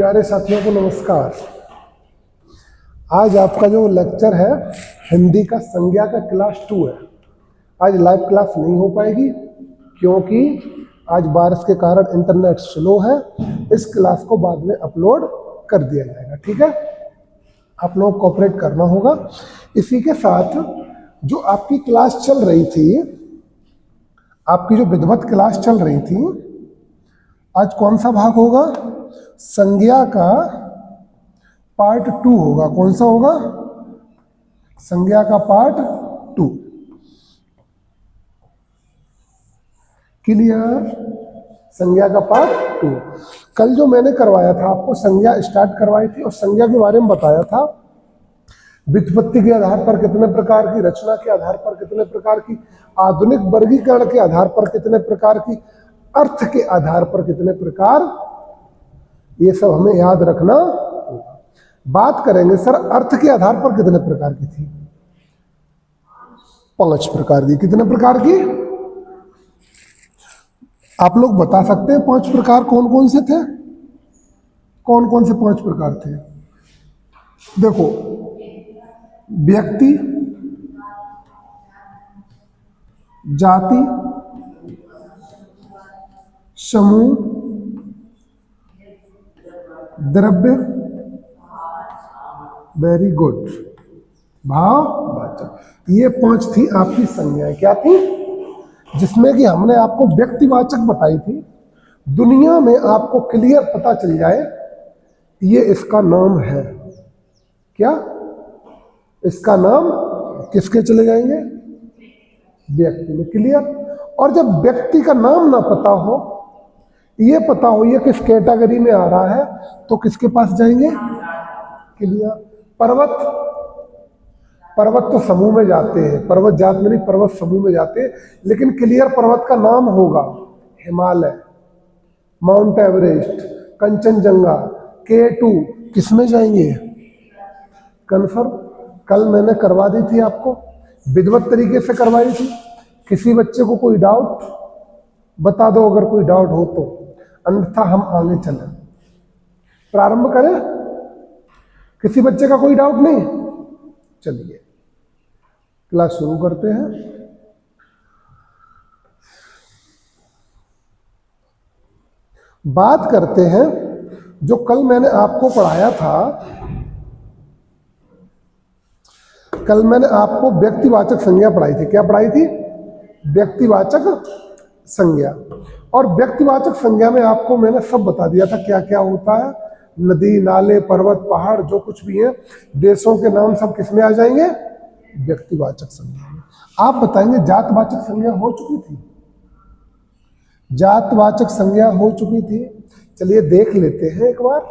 प्यारे साथियों को नमस्कार। आज आपका जो लेक्चर है हिंदी का संज्ञा का क्लास 2 है। आज लाइव क्लास नहीं हो पाएगी क्योंकि आज बारिश के कारण इंटरनेट स्लो है। इस क्लास को बाद में अपलोड कर दिया जाएगा, ठीक है। आप लोग कोऑपरेट करना होगा। इसी के साथ जो आपकी क्लास चल रही थी, आपकी जो विधिवत क्लास चल रही थी, आज कौन सा भाग होगा? संज्ञा का पार्ट 2 होगा। कौन सा होगा? संज्ञा का पार्ट 2। क्लियर? संज्ञा का पार्ट 2। कल जो मैंने करवाया था आपको, संज्ञा स्टार्ट करवाई थी और संज्ञा के बारे में बताया था। व्युत्पत्ति के आधार पर कितने प्रकार की, रचना के आधार पर कितने प्रकार की, आधुनिक वर्गीकरण के आधार पर कितने प्रकार की, अर्थ के आधार पर कितने प्रकार, ये सब हमें याद रखना। बात करेंगे सर अर्थ के आधार पर कितने प्रकार की थी? 5 प्रकार की। कितने प्रकार की? आप लोग बता सकते हैं 5 प्रकार कौन कौन से थे? कौन कौन से 5 प्रकार थे? देखो, व्यक्ति, जाति, समूह, द्रव्य, वेरी गुड, भाववाचक। ये 5 थी आपकी संज्ञाएं। क्या थी? जिसमें कि हमने आपको व्यक्तिवाचक बताई थी। दुनिया में आपको क्लियर पता चल जाए ये इसका नाम है। क्या? इसका नाम किसके चले जाएंगे? व्यक्ति में। क्लियर? और जब व्यक्ति का नाम ना पता हो, ये पता हो ये किस कैटेगरी में आ रहा है, तो किसके पास जाएंगे? क्लियर? पर्वत, पर्वत तो समूह में जाते हैं, पर्वत जात में नहीं, पर्वत समूह में जाते हैं। लेकिन क्लियर पर्वत का नाम होगा Himalaya, mount Everest, Kanchenjunga, K2। किसमें जाएंगे? कन्फर्म। कल मैंने करवा दी थी आपको, विधिवत तरीके से करवाई थी। किसी बच्चे को कोई डाउट बता दो अगर कोई डाउट हो तो, अन्यथा हम आगे चलें। प्रारंभ करें? किसी बच्चे का कोई डाउट नहीं? चलिए क्लास शुरू करते हैं। बात करते हैं जो कल मैंने आपको पढ़ाया था। कल मैंने आपको व्यक्तिवाचक संज्ञा पढ़ाई थी। क्या पढ़ाई थी? व्यक्तिवाचक संज्ञा। और व्यक्तिवाचक संज्ञा में आपको मैंने सब बता दिया था क्या क्या होता है। नदी, नाले, पर्वत, पहाड़, जो कुछ भी है, देशों के नाम सब किसमें आ जाएंगे? व्यक्तिवाचक संज्ञा में। आप बताएंगे जातवाचक संज्ञा हो चुकी थी? जातवाचक संज्ञा हो चुकी थी। चलिए देख लेते हैं एक बार,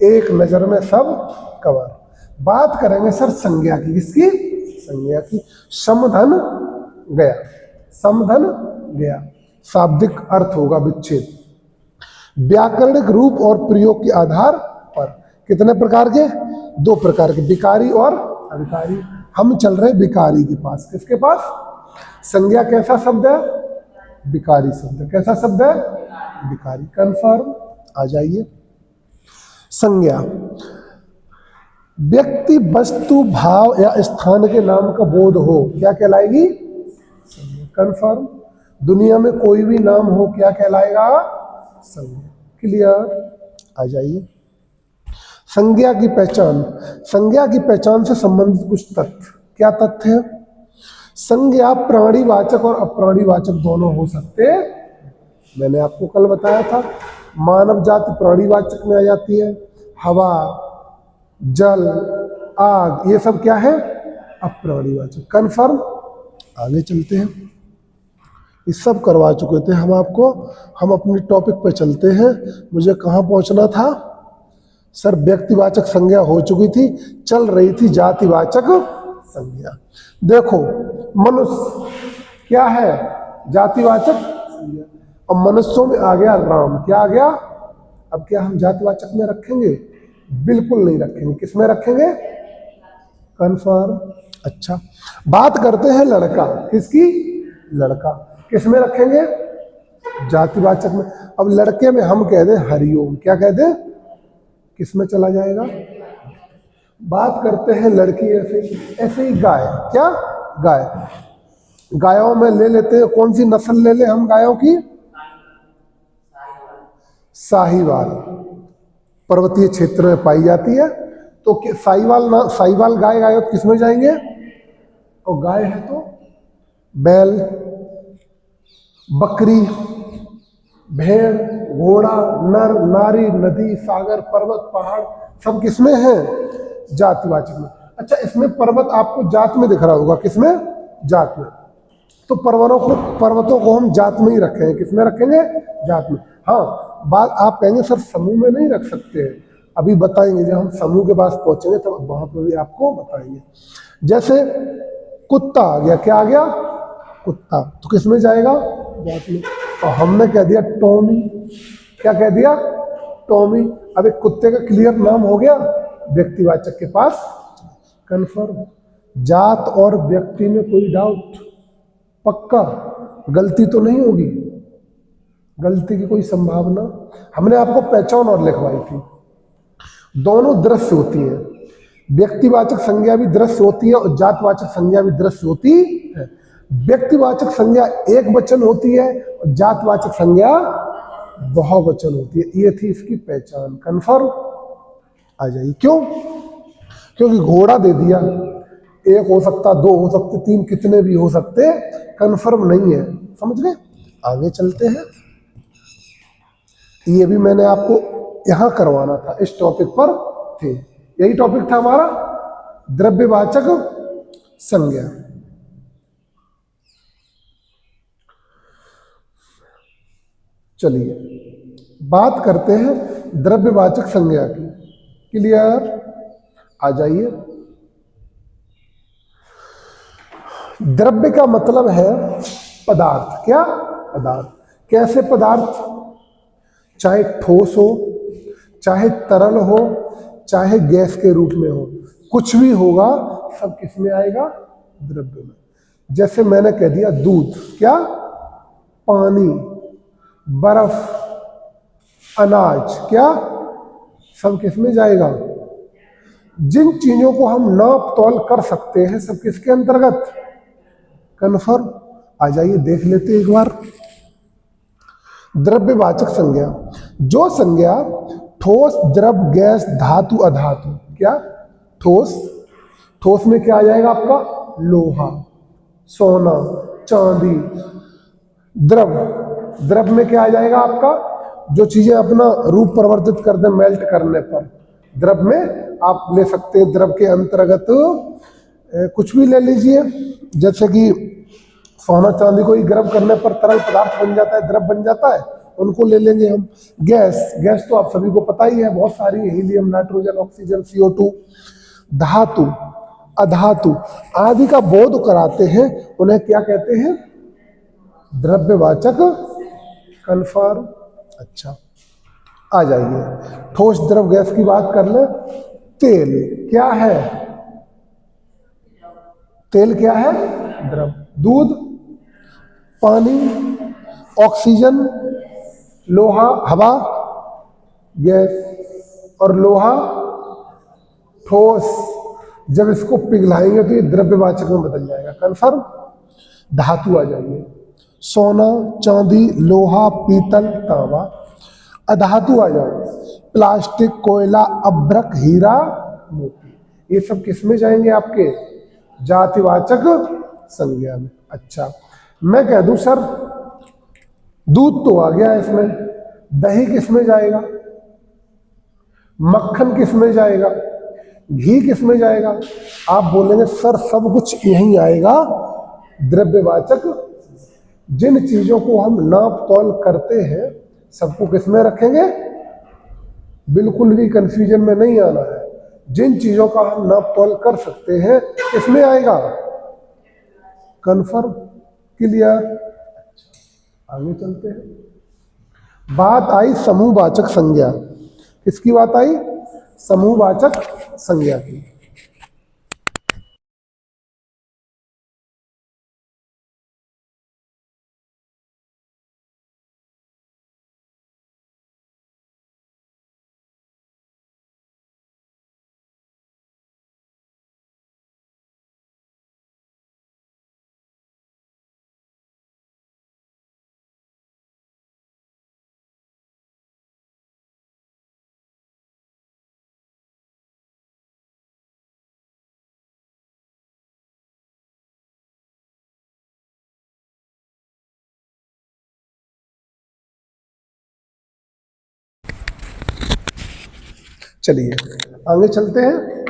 एक नजर में सब कवर। बात करेंगे सर संज्ञा की। किसकी? संज्ञा की। समधन गया, समधन गया, शाब्दिक अर्थ होगा विच्छेद। व्याकरणिक रूप और प्रयोग के आधार पर कितने प्रकार के? 2 प्रकार के, विकारी और अविकारी। हम चल रहे विकारी के पास। किसके पास? संज्ञा कैसा शब्द है? विकारी शब्द। कैसा शब्द है? विकारी। कन्फर्म। आ जाइए। संज्ञा व्यक्ति, वस्तु, भाव या स्थान के नाम का बोध हो, क्या कहलाएगी? कन्फर्म। दुनिया में कोई भी नाम हो, क्या कहलाएगा? संज्ञा। क्लियर? आ जाइए। संज्ञा की पहचान। संज्ञा की पहचान से संबंधित कुछ तथ्य। क्या तथ्य है? संज्ञा प्राणीवाचक और अप्राणीवाचक दोनों हो सकते हैं। मैंने आपको कल बताया था मानव जाति प्राणीवाचक में आ जाती है। हवा, जल, आग, ये सब क्या है? अप्राणीवाचक। कन्फर्म। आगे चलते हैं। ये सब करवा चुके थे हम आपको। हम अपने टॉपिक पे चलते हैं। मुझे कहाँ पहुंचना था? सर संज्ञा संज्ञा हो चुकी थी, चल रही थी जातिवाचक संज्ञा। देखो मनुष्य क्या है? जातिवाचक संज्ञा। अब मनुष्यों में आ गया राम। क्या आ गया? अब क्या हम जातिवाचक में रखेंगे? बिल्कुल नहीं रखेंगे। किस में रखेंगे? कन्फर्म। अच्छा, बात करते हैं लड़का। किसकी? लड़का। किस में रखेंगे? जातिवाचक में। अब लड़के में हम कह दें हरिओम। क्या कह दें? किस में चला जाएगा? बात करते हैं लड़की, ऐसे ही गाय, क्या गाय, गायों में ले लेते हैं, कौन सी नस्ल ले ले हम गायों की? साहीवाल, पर्वतीय क्षेत्र में पाई जाती है। तो साहीवाल गाय गाय किस में जाएंगे? और गाय है तो बैल, बकरी, भेड़, घोड़ा, नर नारी, नदी, सागर, पर्वत, पहाड़, सब किसमें है? जातिवाचक में। अच्छा, इसमें पर्वत आपको जात में दिख रहा होगा, किसमें? जात में। तो पर्वतों को हम जात में ही रखेंगे, किसमें रखेंगे? जात में। हाँ, बात आप कहेंगे सर समूह में नहीं रख सकते हैं, अभी बताएंगे, जब हम समूह के पास पहुंचेंगे तो वहां पर भी आपको बताएंगे। जैसे कुत्ता आ गया, क्या आ गया? कुत्ता, तो किस में जाएगा? जात में। और हमने कह दिया टॉमी, क्या कह दिया? टॉमी। अब एक कुत्ते का क्लियर नाम हो गया, व्यक्तिवाचक के पास कंफर्म। जात और व्यक्ति में कोई डाउट? पक्का? गलती तो नहीं होगी? गलती की कोई संभावना? हमने आपको पहचान और लिखवाई थी, दोनों दृश्य होती है, व्यक्तिवाचक संज्ञा भी दृश्य होती है और जातवाचक संज्ञा भी दृश्य होती है। व्यक्तिवाचक संज्ञा एक वचन होती है और जातवाचक संज्ञा बहुवचन होती है। ये थी इसकी पहचान। कंफर्म? आ जाइए। क्यों? क्योंकि घोड़ा दे दिया, एक हो सकता, दो हो सकते, तीन, कितने भी हो सकते, कंफर्म नहीं है। समझ गए? आगे चलते हैं। ये भी मैंने आपको यहां करवाना था, इस टॉपिक पर थे, यही टॉपिक था हमारा, द्रव्यवाचक संज्ञा। चलिए बात करते हैं द्रव्यवाचक संज्ञा की। क्लियर? आ जाइए। द्रव्य का मतलब है पदार्थ, क्या? पदार्थ। कैसे पदार्थ? चाहे ठोस हो, चाहे तरल हो, चाहे गैस के रूप में हो, कुछ भी होगा, सब किस में आएगा? द्रव्य में। जैसे मैंने कह दिया दूध, क्या? पानी, बर्फ, अनाज, क्या? सब किस में जाएगा? जिन चीजों को हम नाप तौल कर सकते हैं, सब किसके अंतर्गत? कन्फर्म? आ जाइए देख लेते हैं एक बार। द्रव्यवाचक संज्ञा, जो संज्ञा ठोस, द्रव, गैस, धातु, अधातु, क्या? ठोस, ठोस में क्या आ जाएगा आपका? लोहा, सोना, चांदी। द्रव, द्रव में क्या आ जाएगा आपका? जो चीजें अपना रूप परिवर्तित कर दें मेल्ट करने पर, द्रव में आप ले सकते हैं। द्रव के अंतर्गत कुछ भी ले लीजिए, जैसे कि सोना चांदी को ही गर्म करने पर तरल पदार्थ बन जाता है, द्रव बन जाता है, उनको ले लेंगे हम। गैस, गैस तो आप सभी को पता ही है, बहुत सारी है, हीलियम, नाइट्रोजन, ऑक्सीजन, CO2। धातु, अधातु आदि का बोध कराते हैं, उन्हें क्या कहते हैं? द्रव्यवाचक। कन्फर्म? अच्छा, आ जाइए। ठोस, द्रव, गैस की बात कर ले। तेल क्या है? तेल क्या है? द्रव। दूध, पानी, ऑक्सीजन, लोहा, हवा, गैस, और लोहा ठोस। जब इसको पिघलाएंगे तो ये द्रव्यवाचक में बदल जाएगा। कन्फर्म? धातु आ जाइए। सोना, चांदी, लोहा, पीतल, तांबा। अधातु आ जाओ, प्लास्टिक, कोयला, अभ्रक, हीरा, मोती। ये सब किस में जाएंगे आपके? जातिवाचक संज्ञा में। अच्छा, मैं कह दूं सर दूध तो आ गया इसमें, दही किस में जाएगा? मक्खन किस में जाएगा? घी किस में जाएगा? आप बोलेंगे सर सब कुछ यहीं आएगा, द्रव्यवाचक। जिन चीजों को हम नाप तौल करते हैं, सबको किस में रखेंगे? बिल्कुल भी कंफ्यूजन में नहीं आना है। जिन चीजों का हम नाप तौल कर सकते हैं, किसमें आएगा? कन्फर्म? क्लियर? आगे चलते हैं। बात आई समूहवाचक संज्ञा। किसकी बात आई? समूहवाचक संज्ञा की। चलिए आगे चलते हैं,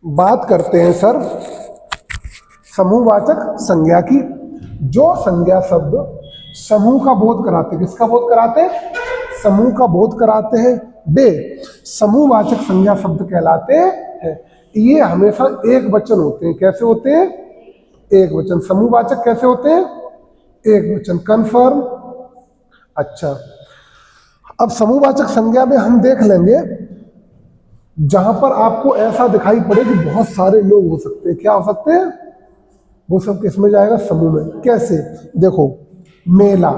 बात करते हैं सर समूहवाचक संज्ञा की। जो संज्ञा शब्द समूह का बोध कराते, किसका बोध कराते? समूह का बोध कराते हैं, वे समूहवाचक संज्ञा शब्द कहलाते हैं। ये हमेशा एक वचन होते हैं। कैसे होते हैं? एक वचन। समूहवाचक कैसे होते हैं? एक वचन। कन्फर्म। अच्छा, अब समूहवाचक संज्ञा में हम देख लेंगे जहां पर आपको ऐसा दिखाई पड़े कि बहुत सारे लोग हो सकते हैं। क्या हो सकते हैं? वो सब किसमें जाएगा? समूह में। कैसे? देखो, मेला,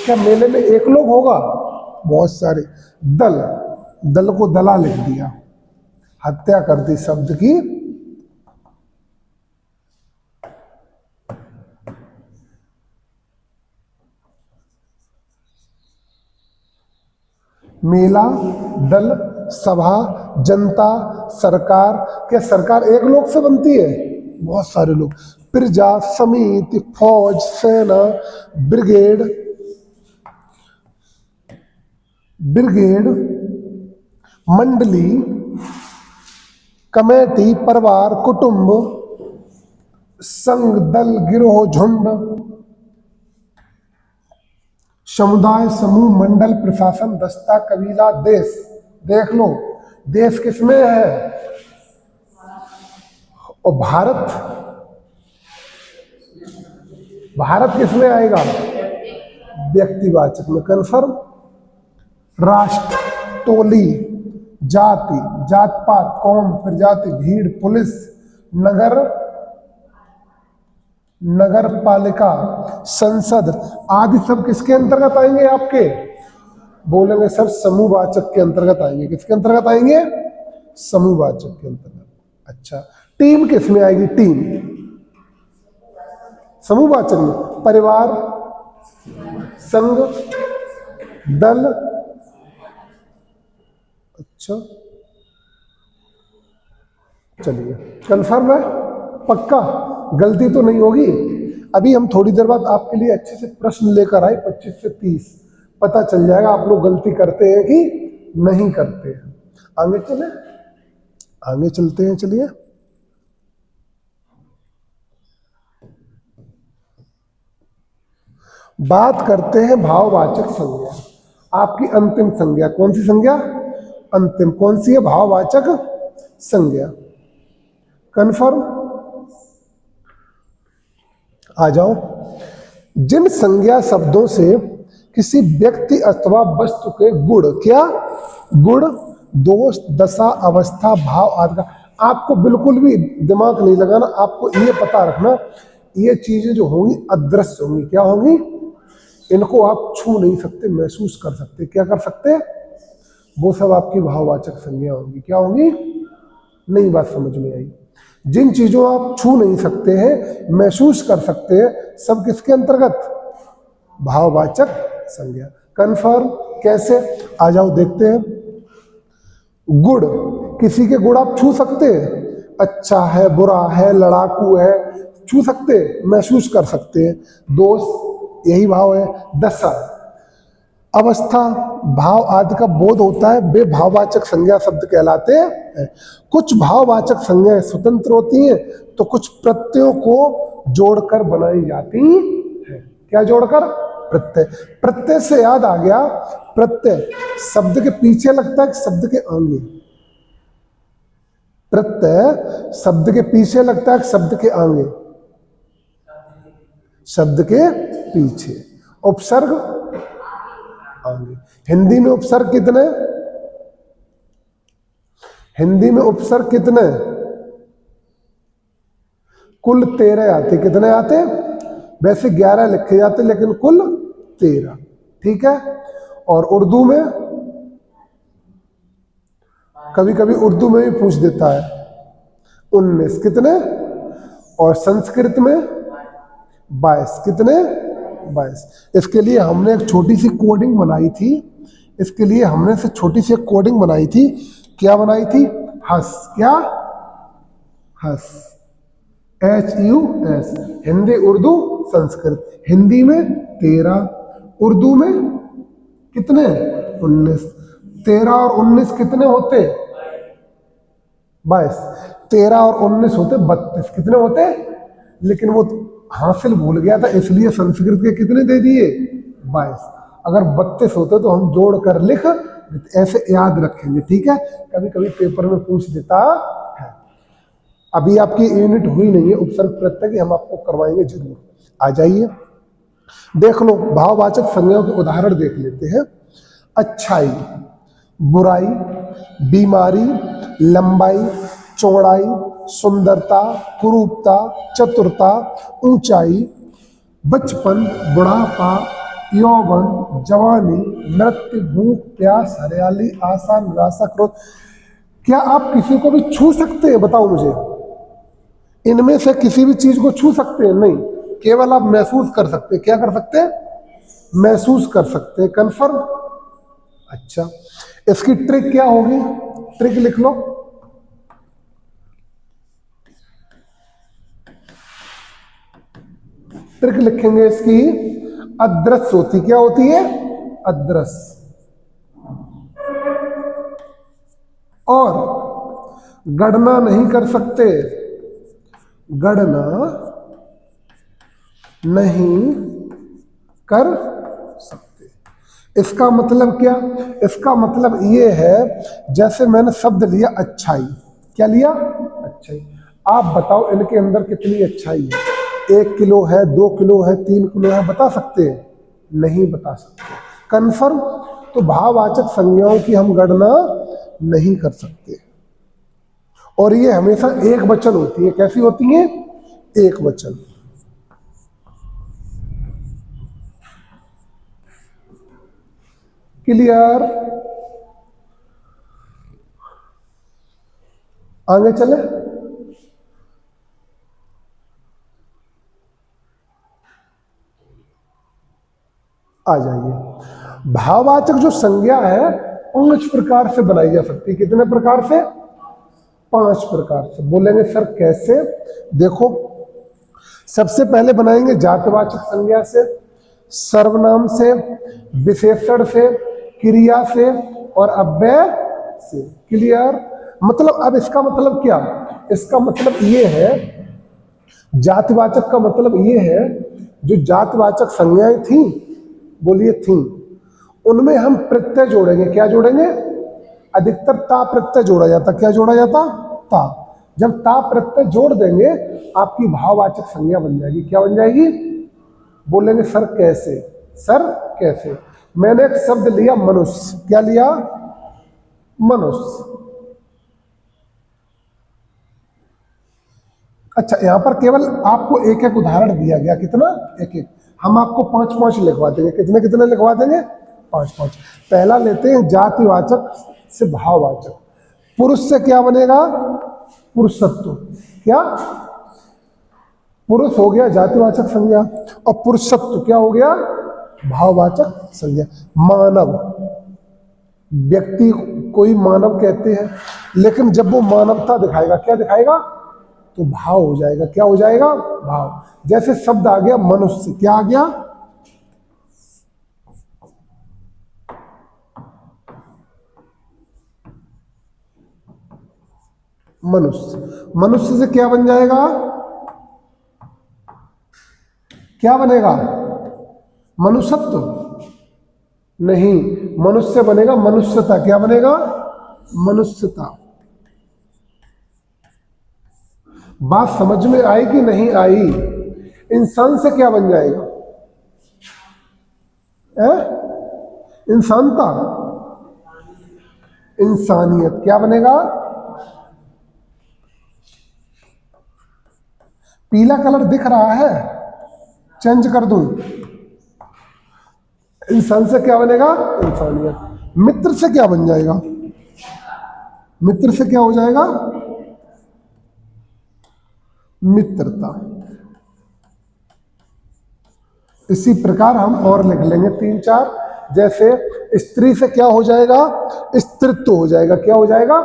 क्या मेले में एक लोग होगा? बहुत सारे। दल, दल को दला लिख दिया, हत्या कर दी शब्द की। मेला, दल, सभा, जनता, सरकार। क्या सरकार एक लोग से बनती है? बहुत सारे लोग। प्रजा, समिति, फौज, सेना, ब्रिगेड, ब्रिगेड, मंडली, कमेटी, परिवार, कुटुंब, संघ, दल, गिरोह, झुंड, समुदाय, समूह, मंडल, प्रशासन, दस्ता, कबीला, देश। देख लो, देश किसमें है? और भारत, भारत किसमें आएगा? व्यक्तिवाचक में। कन्फर्म। राष्ट्र, टोली, जाति, जात पात, कौम, प्रजाति, भीड़, पुलिस, नगर, नगर पालिका, संसद आदि सब किसके अंतर्गत आएंगे? आपके बोलेंगे सर समूहवाचक के अंतर्गत आएंगे। किसके अंतर्गत आएंगे? समूहवाचक के अंतर्गत। अच्छा, टीम किसमें आएगी? टीम समूहवाचक में। परिवार, संघ, दल। अच्छा, चलिए, कंफर्म है? पक्का? गलती तो नहीं होगी? अभी हम थोड़ी देर बाद आपके लिए अच्छे से प्रश्न लेकर आए, 25 से 30, पता चल जाएगा आप लोग गलती करते हैं कि नहीं करते हैं। आगे चले, आगे चलते हैं। चलिए, बात करते हैं भाववाचक संज्ञा। आपकी अंतिम संज्ञा कौन सी संज्ञा? अंतिम कौन सी है? भाववाचक संज्ञा। कन्फर्म। आ जाओ। जिन संज्ञा शब्दों से किसी व्यक्ति अथवा वस्तु के गुण, क्या गुण, दोष, दशा, अवस्था, भाव आदि का, आपको बिल्कुल भी दिमाग नहीं लगाना। आपको ये पता रखना ये चीजें जो होंगी अदृश्य होंगी। क्या होंगी? इनको आप छू नहीं सकते, महसूस कर सकते। क्या कर सकते? वो सब आपकी भाववाचक संज्ञा होंगी। क्या होंगी? नई बात समझ में आई। जिन चीजों आप छू नहीं सकते हैं, महसूस कर सकते हैं, सब किसके अंतर्गत? भाववाचक संज्ञा। कन्फर्म। कैसे? आ जाओ देखते हैं। गुण, किसी के गुण आप छू सकते हैं? अच्छा है, बुरा है, लड़ाकू है, छू सकते, महसूस कर सकते हैं। दोष, यही भाव है। दशा, अवस्था, भाव आदि का बोध होता है, वे भाववाचक संज्ञा शब्द कहलाते हैं। कुछ भाववाचक संज्ञाएं स्वतंत्र होती हैं तो कुछ प्रत्ययों को जोड़कर बनाई जाती हैं। क्या जोड़कर? प्रत्यय। प्रत्यय से याद आ गया, प्रत्यय शब्द के पीछे लगता है कि शब्द के आगे? प्रत्यय शब्द के पीछे लगता है कि शब्द के आगे? शब्द के पीछे। उपसर्ग आगे। हिंदी में उपसर्ग कितने? हिंदी में उपसर्ग कितने? कुल 13 आते। कितने आते? वैसे 11 लिखे जाते लेकिन कुल 13। ठीक है। और उर्दू में कभी कभी उर्दू में भी पूछ देता है 19। कितने? और संस्कृत में 22। कितने? 22। इसके लिए हमने एक छोटी सी कोडिंग बनाई थी। इसके लिए हमने से छोटी सी एक कोडिंग बनाई थी। क्या बनाई थी? हस। क्या? हस, HUS। हिंदी, उर्दू, संस्कृत। हिंदी में 13, उर्दू में कितने? 19। 13 और 19 कितने होते? 22, 13 और 19 होते 32, कितने होते? लेकिन वो हासिल भूल गया था इसलिए संस्कृत के कितने दे दिए? 22। अगर 32 होते तो हम जोड़ कर लिख, ऐसे याद रखेंगे, ठीक है? कभी कभी पेपर में पूछ देता है। अभी आपकी यूनिट हुई नहीं है उपसर्ग प्रत्यय की, हम आपको करवाएंगे जरूर। आ जाइए, देख लो भाववाचक संज्ञाओं के उदाहरण देख लेते हैं। अच्छाई, बुराई, बीमारी, लंबाई, चौड़ाई, सुंदरता, कुरूपता, चतुरता, ऊंचाई, बचपन, बुढ़ापा, यौवन, जवानी, नृत्य, भूख, प्यास, हरियाली, आशा, निराशा, क्रोध। क्या आप किसी को भी छू सकते हैं? बताओ मुझे, इनमें से किसी भी चीज को छू सकते हैं? नहीं, केवल आप महसूस कर सकते हैं। क्या कर सकते हैं? महसूस कर सकते हैं। कंफर्म? अच्छा, इसकी ट्रिक क्या होगी? ट्रिक लिख लो। ट्रिक लिखेंगे इसकी, अदृश्य होती। क्या होती है? अदृश्य। और गणना नहीं कर सकते, गणना नहीं कर सकते। इसका मतलब क्या? इसका मतलब ये है, जैसे मैंने शब्द लिया अच्छाई। क्या लिया? अच्छाई। आप बताओ इनके अंदर कितनी अच्छाई है? 1 किलो है, 2 किलो है, 3 किलो है? बता सकते हैं? नहीं बता सकते। कन्फर्म? तो भाववाचक संज्ञाओं की हम गणना नहीं कर सकते, और ये हमेशा एक वचन होती है। कैसी होती है? एक वचन। क्लियर? आगे चले। आ जाइए। भाववाचक जो संज्ञा है 5 प्रकार से बनाई जा सकती है। कितने प्रकार से? 5 प्रकार से। बोलेंगे सर कैसे? देखो, सबसे पहले बनाएंगे जातिवाचक संज्ञा से, सर्वनाम से, विशेषण से, क्रिया से और अव्यय से। क्लियर? मतलब अब इसका मतलब क्या? इसका मतलब ये है, जातिवाचक का मतलब ये है, जो जातिवाचक संज्ञाएं थी, बोलिए थी, उनमें हम प्रत्यय जोड़ेंगे। क्या जोड़ेंगे? अधिकतर ता प्रत्यय जोड़ा जाता। क्या जोड़ा जाता? ता। जब ता प्रत्यय जोड़ देंगे आपकी भाववाचक संज्ञा बन जाएगी। क्या बन जाएगी? बोलेंगे सर कैसे? सर कैसे? मैंने एक शब्द लिया मनुष्य। क्या लिया? मनुष्य। अच्छा, यहां पर केवल आपको एक एक उदाहरण दिया गया। कितना? एक एक। हम आपको 5-5 लिखवा देंगे। कितने कितने लिखवा देंगे? 5-5। पहला लेते हैं जातिवाचक से भाववाचक। पुरुष से क्या बनेगा? पुरुषत्व। क्या? पुरुष हो गया जातिवाचक संज्ञा, और पुरुषत्व क्या हो गया? भाववाचक संज्ञा। मानव, व्यक्ति कोई मानव कहते हैं, लेकिन जब वो मानवता दिखाएगा, क्या दिखाएगा? तो भाव हो जाएगा। क्या हो जाएगा? भाव। जैसे शब्द आ गया मनुष्य। क्या आ गया? मनुष्य। मनुष्य से क्या बन जाएगा? क्या बनेगा? मनुष्यत्व नहीं, मनुष्य बनेगा मनुष्यता। क्या बनेगा? मनुष्यता। बात समझ में आई कि नहीं आई? इंसान से क्या बन जाएगा? इंसानता, इंसानियत। क्या बनेगा? पीला कलर दिख रहा है, चेंज कर दूं? इंसान से क्या बनेगा? इंसानियत। मित्र से क्या बन जाएगा? मित्र से क्या हो जाएगा? मित्रता। इसी प्रकार हम और लिख लेंगे 3-4। जैसे स्त्री से क्या हो जाएगा? स्त्रीत्व हो जाएगा। क्या हो जाएगा?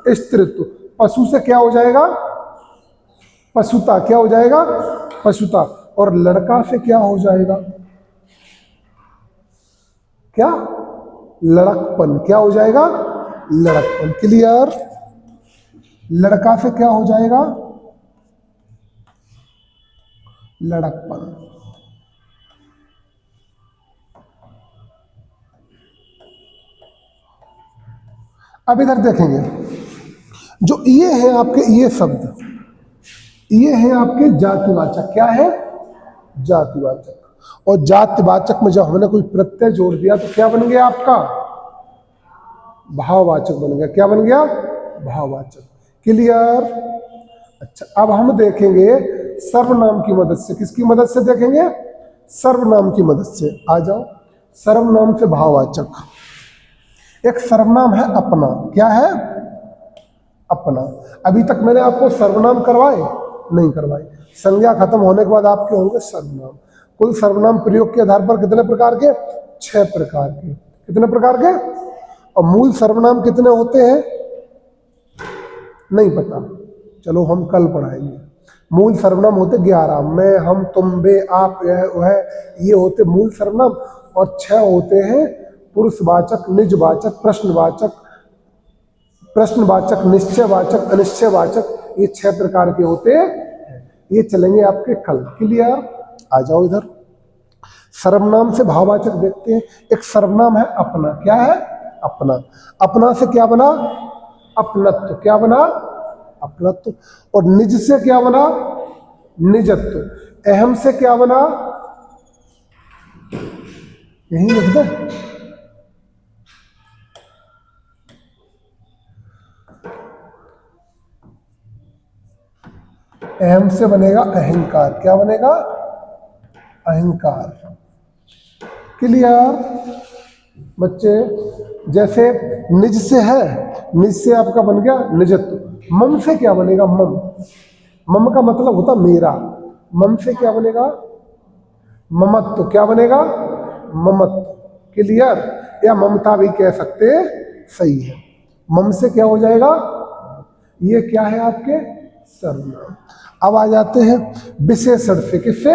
स्त्रीत्व। पशु से क्या हो जाएगा? पशुता। क्या हो जाएगा? पशुता। और लड़का से क्या हो जाएगा? क्या? लड़कपन। क्या हो जाएगा? लड़कपन। क्लियर? लड़का से क्या हो जाएगा? लड़कपन। अब इधर देखेंगे, जो ये है आपके ये शब्द, ये है आपके जातिवाचक। क्या है? जातिवाचक। और जातिवाचक में जब हमने कोई प्रत्यय जोड़ दिया तो क्या बन गया आपका? भाववाचक बन गया। क्या बन गया? भाववाचक। क्लियर? अच्छा, अब हम देखेंगे सर्वनाम की मदद से। किसकी मदद से देखेंगे? सर्वनाम की मदद से। आ जाओ, सर्वनाम से भाववाचक। एक सर्वनाम है अपना। क्या है? अपना। अभी तक मैंने आपको सर्वनाम करवाए? नहीं करवाए। संज्ञा खत्म होने के बाद आपके होंगे सर्वनाम। कुल सर्वनाम प्रयोग के आधार पर कितने प्रकार के? 6 प्रकार के। कितने प्रकार के? और मूल सर्वनाम कितने होते हैं? नहीं पता, चलो हम कल पढ़ाएंगे। मूल सर्वनाम होते 11। मैं, हम, तुम, वे, आप, यह, वह, ये होते मूल सर्वनाम। और 6 होते हैं पुरुषवाचक, निजवाचक, प्रश्नवाचक, प्रश्नवाचक, निश्चयवाचक, अनिश्चयवाचक। ये 6 प्रकार के होते हैं। ये चलेंगे आपके कल। क्लियर? आ जाओ इधर, सर्वनाम से भाववाचक देखते हैं। एक सर्वनाम है अपना। क्या है? अपना। अपना से क्या बना? अपनत्व। क्या बना? अपनत्व। और निज से क्या बना? निजत्व। अहम से क्या बना? यही लिख दे। अहम से बनेगा अहंकार। क्या बनेगा? अहंकार। क्लियर बच्चे? जैसे निज से है, निज से आपका बन गया निजत्व। मम से क्या बनेगा? मम। मम का मतलब होता मेरा। मम से क्या बनेगा? ममत्व। क्या बनेगा? ममत्व। क्लियर? या ममता भी कह सकते हैं, सही है। मम से क्या हो जाएगा? ये क्या है आपके? सर्वनाम। अब आ जाते हैं विशेषण से। किससे?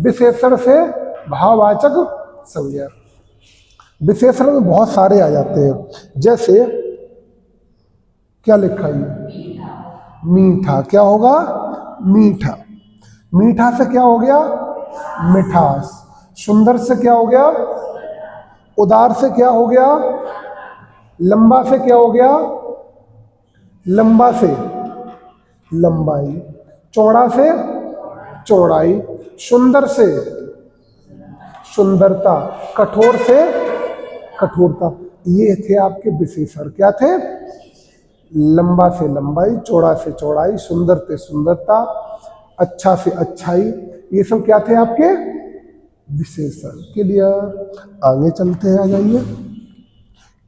विशेषण से भाववाचक संज्ञा। विशेषण में बहुत सारे आ जाते हैं। जैसे क्या लिखा है? मीठा। क्या होगा? मीठा। मीठा से क्या हो गया? मिठास। सुंदर से क्या हो गया? उदार से क्या हो गया? लंबा से क्या हो गया? लंबा से लंबाई। चौड़ा से चौड़ाई। सुंदर से सुंदरता। कठोर से कठोरता। ये थे आपके विशेषण। क्या थे? लंबा से लंबाई, चौड़ा से चौड़ाई, सुंदर से सुंदरता, अच्छा से अच्छाई। ये सब क्या थे आपके? विशेषण। क्लियर? आगे चलते हैं, आ जाइए।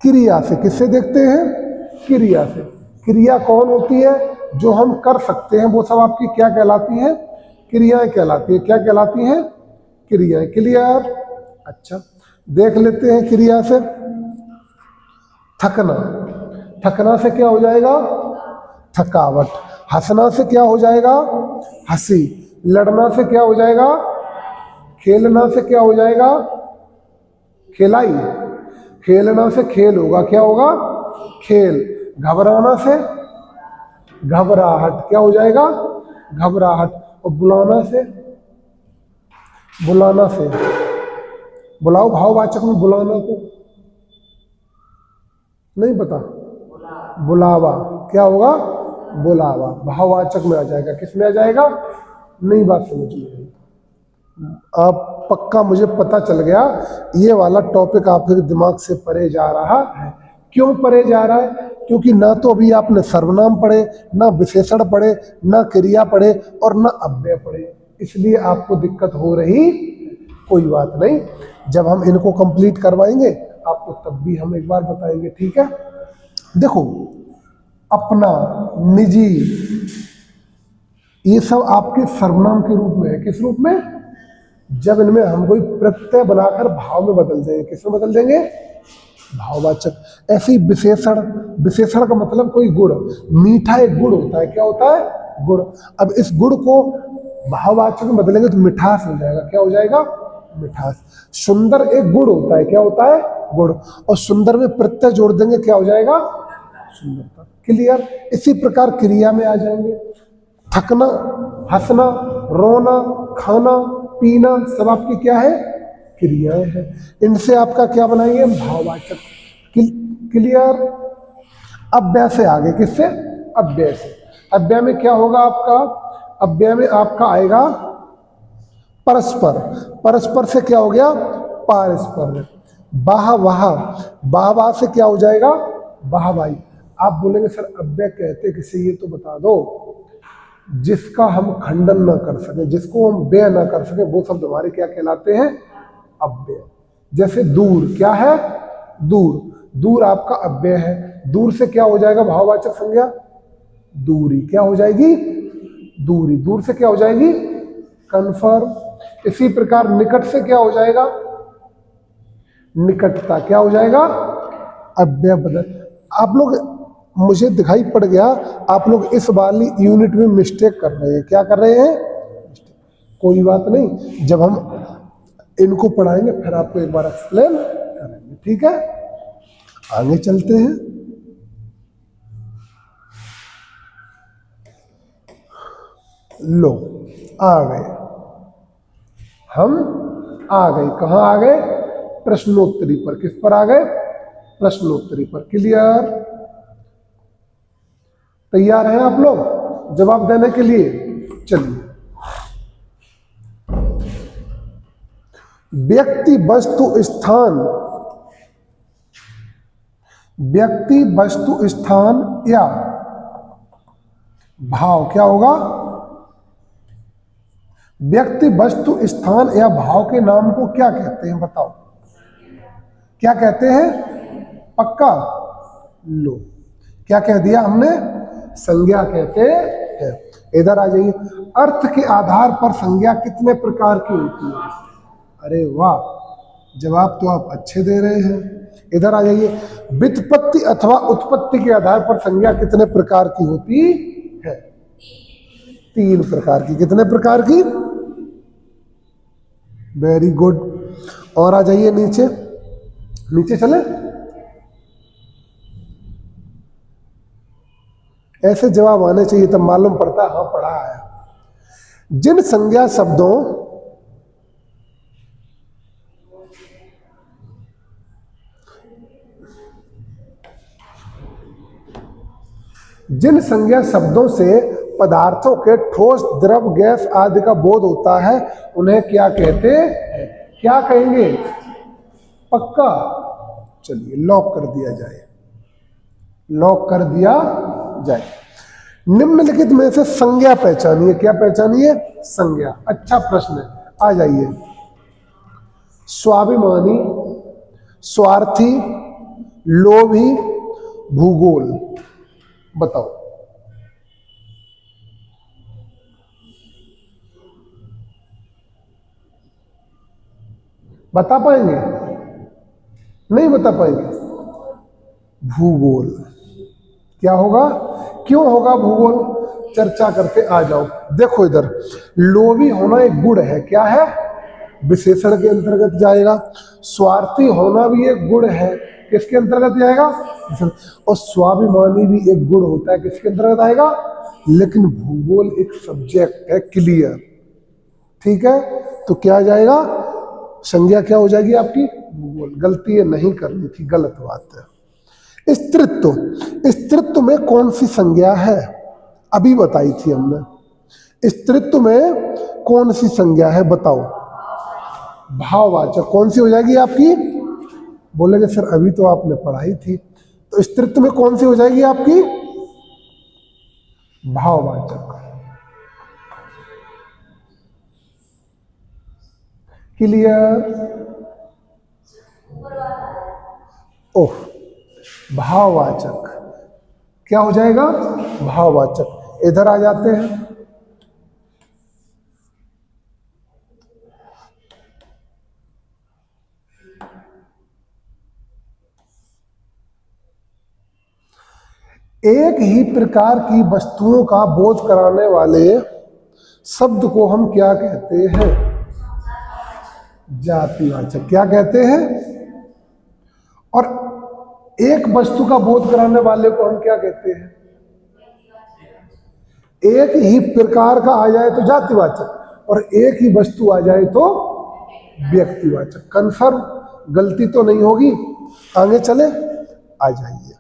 क्रिया से। किससे देखते हैं? क्रिया से। क्रिया कौन होती है? जो हम कर सकते हैं वो सब आपकी क्या कहलाती हैं? क्रियाएं कहलाती है। क्या कहलाती हैं? क्रियाएं। क्लियर? अच्छा, देख लेते हैं क्रिया से। थकना। थकना से क्या हो जाएगा? थकावट। हंसना से क्या हो जाएगा? हंसी। लड़ना से क्या हो जाएगा? खेलना से क्या हो जाएगा? खेलाई। खेलना से खेल होगा। क्या होगा? खेल। घबराना से घबराहट। क्या हो जाएगा? घबराहट। और बुलाना से बुलाना से बुलाओ। भाववाचक में बुलाना को नहीं पता? बुलावा। क्या होगा? बुलावा। भाववाचक में आ जाएगा। किस में आ जाएगा? नई बात समझ में आप पक्का, मुझे पता चल गया ये वाला टॉपिक आपके दिमाग से परे जा रहा है। क्यों परे जा रहा है? क्योंकि ना तो अभी आपने सर्वनाम पढ़े, ना विशेषण पढ़े, ना क्रिया पढ़े और ना अव्यय पढ़े, इसलिए आपको दिक्कत हो रही। कोई बात नहीं, जब हम इनको कंप्लीट करवाएंगे आपको तब भी हम एक बार बताएंगे। ठीक है? देखो, अपना, निजी, ये सब आपके सर्वनाम के रूप में है। किस रूप में? जब इनमें हम कोई प्रत्यय बनाकर भाव में बदल देंगे। किस में बदल देंगे? भाववाचक। ऐसे ही विशेषण। विशेषण का मतलब कोई गुण। मीठा एक गुण होता है। क्या होता है? गुण। अब इस गुण को भाववाचक में बदलेंगे तो मिठास हो जाएगा। क्या हो जाएगा? मिठास। सुंदर एक गुण होता है। क्या होता है? गुण। और सुंदर में प्रत्यय जोड़ देंगे, क्या हो जाएगा? सुंदरता। क्लियर। इसी प्रकार क्रिया में आ जाएंगे, थकना, हंसना, रोना, खाना, पीना, सब आपकी क्या है, क्रियाएं हैं। इनसे आपका क्या बनाएंगे, भाववाचक। क्लियर। अव्यय से आगे, किससे, अव्यय से। अव्यय में क्या होगा आपका, अव्यय में आपका आएगा परस्पर, परस्पर से क्या हो गया, पारस्पर। वाह वाह, वाह वाह से क्या हो जाएगा, वाहवाही। आप बोलेंगे सर अव्यय कहते किसे, ये तो बता दो। जिसका हम खंडन ना कर सके, जिसको हम व्यय ना कर सके, वो शब्द हमारे क्या कहलाते हैं, अव्यय। जैसे दूर, क्या है, दूर, दूर आपका अव्यय है। दूर से क्या हो जाएगा, भाववाचक संज्ञा, दूरी, क्या हो जाएगी, दूरी। दूर से क्या हो जाएगी, कन्फर्म। इसी प्रकार निकट से क्या हो जाएगा, निकटता, क्या हो जाएगा, अव्यय बदल। आप लोग, मुझे दिखाई पड़ गया आप लोग इस वाली यूनिट में मिस्टेक कर रहे हैं। क्या कर रहे हैं, कोई बात नहीं, जब हम इनको पढ़ाएंगे फिर आपको एक बार एक्सप्लेन करेंगे, ठीक है। आगे चलते हैं। लो, आ गए, हम आ गए, कहां आ गए, प्रश्नोत्तरी पर। किस पर आ गए, प्रश्नोत्तरी पर। क्लियर, तैयार हैं आप लोग जवाब देने के लिए। चलिए, व्यक्ति वस्तु स्थान, व्यक्ति वस्तु स्थान या भाव, क्या होगा, व्यक्ति वस्तु स्थान या भाव के नाम को क्या कहते हैं, बताओ, क्या कहते हैं, पक्का। लो, क्या कह दिया हमने, संज्ञा कहते हैं। इधर आ जाइए, अर्थ के आधार पर संज्ञा कितने प्रकार की होती है। अरे वाह, जवाब तो आप अच्छे दे रहे हैं। इधर आ जाइए, व्युत्पत्ति अथवा उत्पत्ति के आधार पर संज्ञा कितने प्रकार की होती है, 3 प्रकार की। कितने प्रकार की, वेरी गुड। और आ जाइए नीचे, नीचे चले। ऐसे जवाब आने चाहिए तब मालूम पड़ता हाँ पढ़ा आया। जिन संज्ञा शब्दों, जिन संज्ञा शब्दों से पदार्थों के ठोस, द्रव, गैस आदि का बोध होता है उन्हें क्या कहते हैं, क्या कहेंगे, पक्का। चलिए लॉक कर दिया जाए, लॉक कर दिया जाए। निम्नलिखित में से संज्ञा पहचानिए, क्या पहचानिए, संज्ञा। अच्छा प्रश्न है, आ जाइए। स्वाभिमानी, स्वार्थी, लोभी, भूगोल, बताओ। बता पाएंगे, नहीं बता पाएंगे। भूगोल क्या होगा, क्यों होगा भूगोल, चर्चा करके आ जाओ। देखो इधर, लोभी होना एक गुण है, क्या है, विशेषण के अंतर्गत जाएगा। स्वार्थी होना भी एक गुण है, किसके अंतर्गत जाएगा, और स्वाभिमानी भी एक गुण होता है, किसके अंतर्गत आएगा। लेकिन भूगोल एक सब्जेक्ट है, क्लियर, ठीक है। तो क्या जाएगा, संज्ञा क्या हो जाएगी आपकी, भूगोल। गलती है, नहीं करनी थी, गलत बात है। स्त्रीत्व, स्त्रीत्व में कौन सी संज्ञा है, अभी बताई थी हमने। स्त्रीत्व में कौन सी संज्ञा है, बताओ। भाववाचक। कौन सी हो जाएगी आपकी, बोलेंगे सर अभी तो आपने पढ़ाई थी। तो स्त्रीत्व में कौन सी हो जाएगी आपकी, भाववाचक। क्लियर, ओह, भाववाचक क्या हो जाएगा, भाववाचक। इधर आ जाते हैं, एक ही प्रकार की वस्तुओं का बोध कराने वाले शब्द को हम क्या कहते हैं, जातिवाचक। क्या कहते हैं, और एक वस्तु का बोध कराने वाले को हम क्या कहते हैं, एक ही प्रकार का आ जाए तो जातिवाचक, और एक ही वस्तु आ जाए तो व्यक्तिवाचक। कंफर्म, गलती तो नहीं होगी। आगे चले, आ जाइए।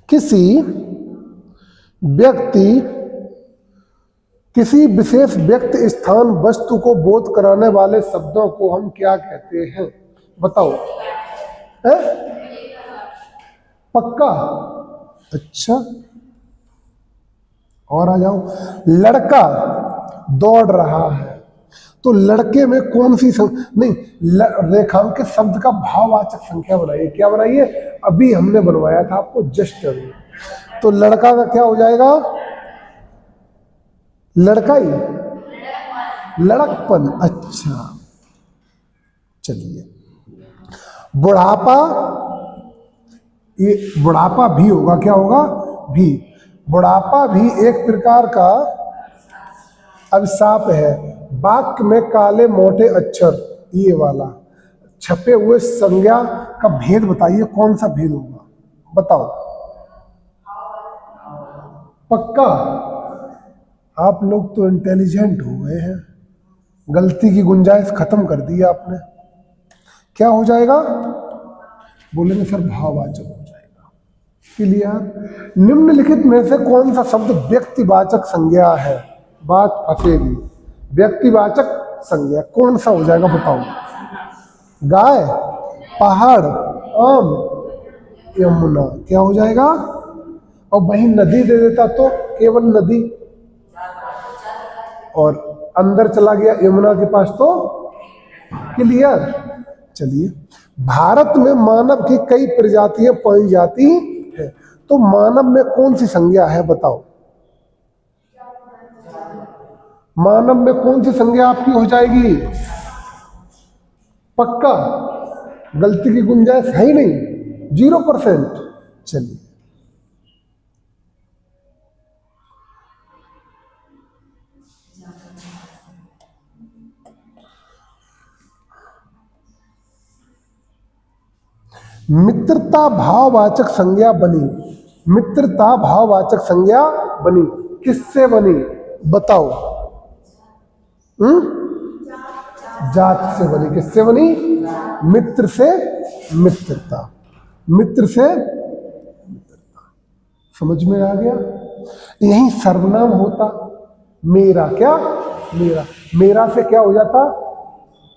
किसी व्यक्ति, किसी विशेष व्यक्ति, स्थान, वस्तु को बोध कराने वाले शब्दों को हम क्या कहते हैं? बताओ। है? पक्का? अच्छा, और आ जाओ। लड़का दौड़ रहा है, तो लड़के में कौन सी नहीं, रेखांकित शब्द का भाववाचक संख्या बनाइए। क्या बनाइए? अभी हमने बनवाया था आपको, जस्ट अभी। तो लड़का का क्या हो जाएगा? लड़का ही, लड़कपन। अच्छा, चलिए। बुढ़ापा, ये बुढ़ापा भी होगा, क्या होगा? भी। बुढ़ापा भी एक प्रकार का अभिशाप है। वाक्य में काले मोटे अक्षर, ये वाला छपे हुए संज्ञा का भेद बताइए, कौन सा भेद होगा? बताओ। पक्का? आप लोग तो इंटेलिजेंट हो गए हैं, गलती की गुंजाइश खत्म कर दी आपने। क्या हो जाएगा? बोलेंगे सर भाववाचक हो जाएगा। क्लियर? निम्नलिखित में से कौन सा शब्द व्यक्तिवाचक संज्ञा है? बात फंसेगी। व्यक्तिवाचक संज्ञा कौन सा हो जाएगा? बताओ। गाय, पहाड़, आम, यमुना। क्या हो जाएगा? और वही नदी दे देता तो केवल नदी, और अंदर चला गया यमुना के पास तो। क्लियर? चलिए। भारत में मानव की कई प्रजातियां पाई जाती है, तो मानव में कौन सी संज्ञा है? बताओ। मानव में कौन सी संज्ञा आपकी हो जाएगी? पक्का? गलती की गुंजाइश है ही नहीं, 0%। चलिए। मित्रता भाववाचक संज्ञा बनी। मित्रता भाववाचक संज्ञा बनी, किससे बनी? बताओ। जात से बनी। किससे बनी? मित्र से मित्रता। मित्र से मित्रता। समझ में आ गया? यही सर्वनाम होता। मेरा, क्या? मेरा। मेरा से क्या हो जाता?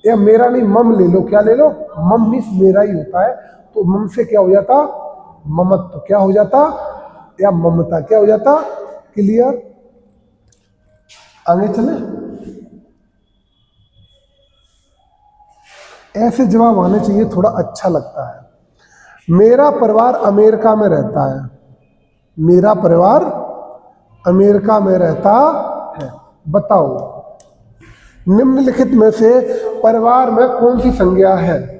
या मेरा नहीं, मम ले लो। क्या ले लो? मम मीन्स मेरा ही होता है, तो मम से क्या हो जाता? ममत्व। क्या हो जाता? या ममता। क्या हो जाता? क्लियर? आगे चले। ऐसे जवाब आने चाहिए, थोड़ा अच्छा लगता है। मेरा परिवार अमेरिका में रहता है। मेरा परिवार अमेरिका में रहता है। बताओ। निम्नलिखित में से परिवार में कौन सी संज्ञा है?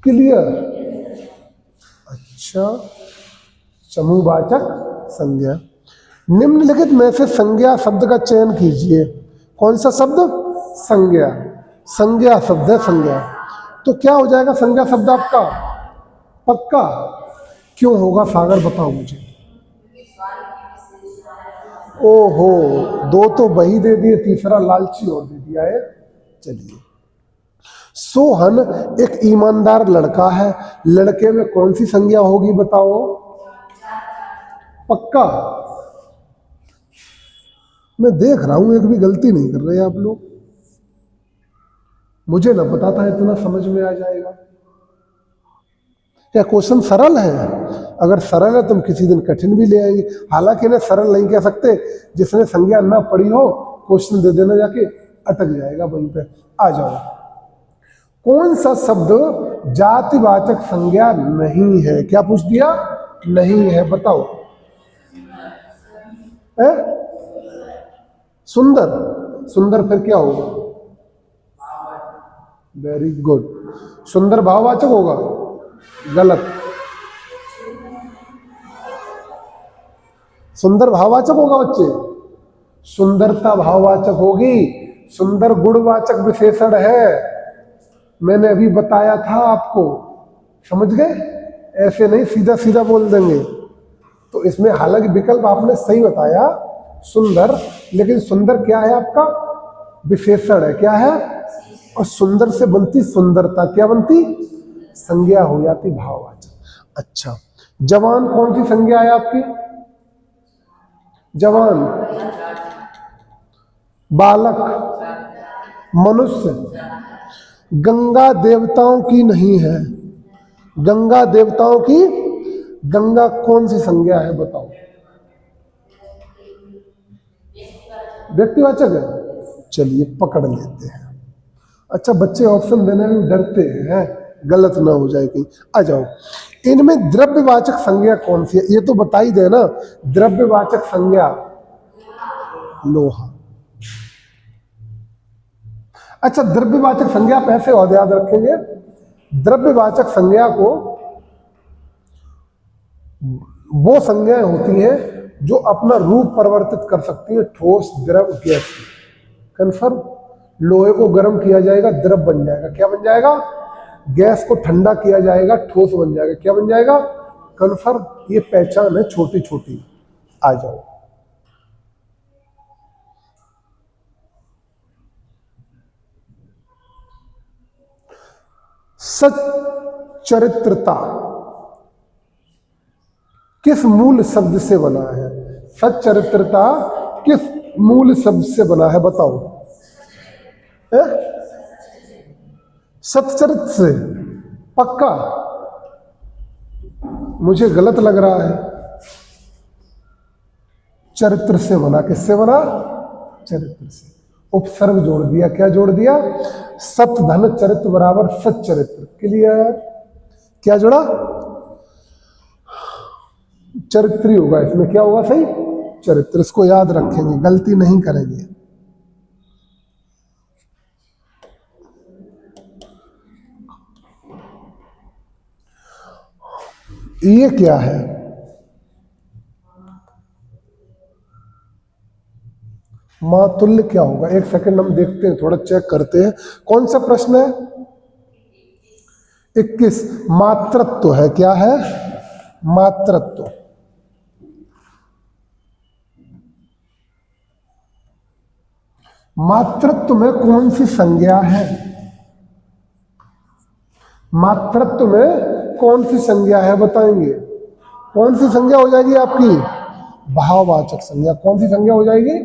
क्लियर? अच्छा, समूहवाचक संज्ञा। निम्नलिखित में से संज्ञा शब्द का चयन कीजिए। कौन सा शब्द? संज्ञा। संज्ञा शब्द है, संज्ञा। तो क्या हो जाएगा संज्ञा शब्द आपका? पक्का? क्यों होगा सागर, बताओ मुझे। ओहो, दो तो वही दे दिए, तीसरा लालची और दे दिया है। चलिए। सोहन एक ईमानदार लड़का है। लड़के में कौन सी संज्ञा होगी? बताओ। पक्का? मैं देख रहा हूं एक भी गलती नहीं कर रहे आप लोग। मुझे ना पता था इतना समझ में आ जाएगा। क्या क्वेश्चन सरल है? अगर सरल है तो हम किसी दिन कठिन भी ले आएंगे। हालांकि इन्हें सरल नहीं कह सकते, जिसने संज्ञा ना पढ़ी हो क्वेश्चन दे देना, जाके अटक जाएगा वहीं पे। आ जाओ। कौन सा शब्द जातिवाचक संज्ञा नहीं है? क्या पूछ दिया? नहीं है। बताओ। है? सुंदर। सुंदर फिर क्या होगा? Very good. सुंदर भाववाचक होगा? गलत। सुंदर भाववाचक होगा बच्चे? सुंदरता भाववाचक होगी, सुंदर गुणवाचक विशेषण है, मैंने अभी बताया था आपको, समझ गए? ऐसे नहीं सीधा सीधा बोल देंगे। तो इसमें हालांकि विकल्प आपने सही बताया सुंदर, लेकिन सुंदर क्या है आपका? विशेषण है। क्या है? और सुंदर से बनती सुंदरता, क्या बनती? संज्ञा हो जाती भाववाचक। अच्छा, जवान कौन सी संज्ञा है आपकी? जवान, बालक, मनुष्य। गंगा देवताओं की नहीं है, गंगा देवताओं की, गंगा कौन सी संज्ञा है बताओ? व्यक्तिवाचक है। चलिए पकड़ लेते हैं। अच्छा, बच्चे ऑप्शन देने में डरते हैं, गलत ना हो जाए कहीं। आ जाओ, इनमें द्रव्यवाचक संज्ञा कौन सी है? ये तो बता ही देना। द्रव्यवाचक संज्ञा लोहा। अच्छा, द्रव्यवाचक संज्ञा आप ऐसे और याद रखेंगे, द्रव्यवाचक संज्ञा को वो संज्ञाएं होती हैं जो अपना रूप परिवर्तित कर सकती है, ठोस, द्रव, गैस। कन्फर्म? लोहे को गर्म किया जाएगा, द्रव बन जाएगा, क्या बन जाएगा? गैस को ठंडा किया जाएगा, ठोस बन जाएगा, क्या बन जाएगा? कन्फर्म? ये पहचान है छोटी छोटी। आ जाओ, सच्चरित्रता किस मूल शब्द से बना है? सच्चरित्रता किस मूल शब्द से बना है बताओ? सच्चरित्र से? पक्का? मुझे गलत लग रहा है। चरित्र से बना। किससे बना? चरित्र से। उपसर्ग जोड़ दिया, क्या जोड़ दिया? सत धन चरित्र बराबर सच्चरित्र। क्लियर? क्या जोड़ा? चरित्र होगा इसमें, क्या होगा सही? चरित्र। इसको याद रखेंगे, गलती नहीं करेंगे। ये क्या है? मातुल्य क्या होगा? एक सेकंड हम देखते हैं, थोड़ा चेक करते हैं। कौन सा प्रश्न है? 21। मातृत्व है। क्या है? मातृत्व। मातृत्व में कौन सी संज्ञा है? मातृत्व में कौन सी संज्ञा है बताएंगे? कौन सी संज्ञा हो जाएगी आपकी? भाववाचक संज्ञा। कौन सी संज्ञा हो जाएगी?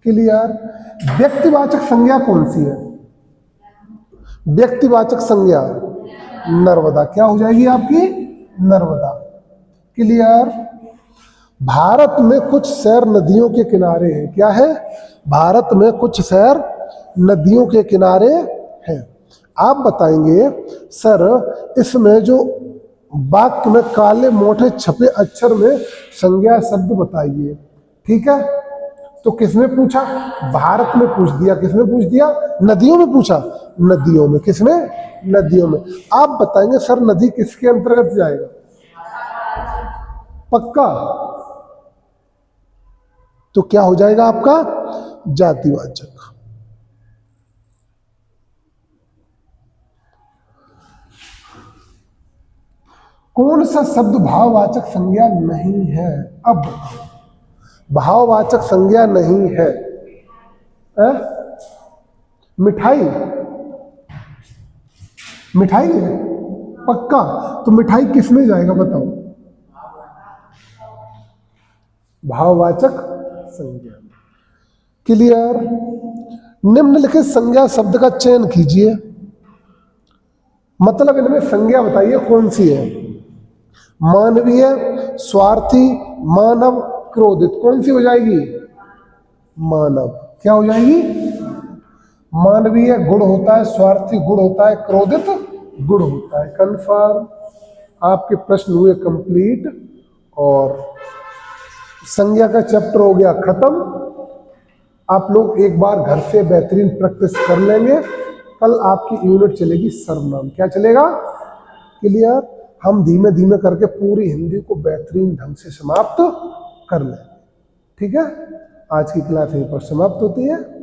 क्लियर? व्यक्तिवाचक संज्ञा कौन सी है? व्यक्तिवाचक संज्ञा नर्मदा। क्या हो जाएगी आपकी? नर्मदा। क्लियर? भारत में कुछ शहर नदियों के किनारे हैं। क्या है? भारत में कुछ शहर नदियों के किनारे हैं। आप बताएंगे सर इसमें जो वाक्य में काले मोटे छपे अक्षर में संज्ञा शब्द बताइए। ठीक है, तो किसने पूछा? भारत में पूछ दिया। किसने पूछ दिया? नदियों में पूछा। नदियों में। किसने? नदियों में। आप बताएंगे सर नदी किसके अंतर्गत जाएगा? पक्का? तो क्या हो जाएगा आपका? जातिवाचक। कौन सा शब्द भाववाचक संज्ञा नहीं है? अब भाववाचक संज्ञा नहीं है। मिठाई। मिठाई है? पक्का? तो मिठाई किस में जाएगा बताओ? भाववाचक संज्ञा। क्लियर? निम्नलिखित संज्ञा शब्द का चयन कीजिए। मतलब इनमें संज्ञा बताइए कौन सी है? मानवीय, स्वार्थी, मानव, क्रोधित। कौन सी हो जाएगी? मानव। क्या हो जाएगी? मानवीय गुण होता है, स्वार्थी गुण होता है, क्रोधित गुण होता है। कन्फर्म? आपके प्रश्न हुए कंप्लीट और संज्ञा का चैप्टर हो गया खत्म। आप लोग एक बार घर से बेहतरीन प्रैक्टिस कर लेंगे। कल आपकी यूनिट चलेगी सर्वनाम। क्या चलेगा? क्लियर? हम धीमे धीमे करके पूरी हिंदी को बेहतरीन ढंग से समाप्त कर लें। ठीक है? आज की क्लास यहीं पर समाप्त होती है।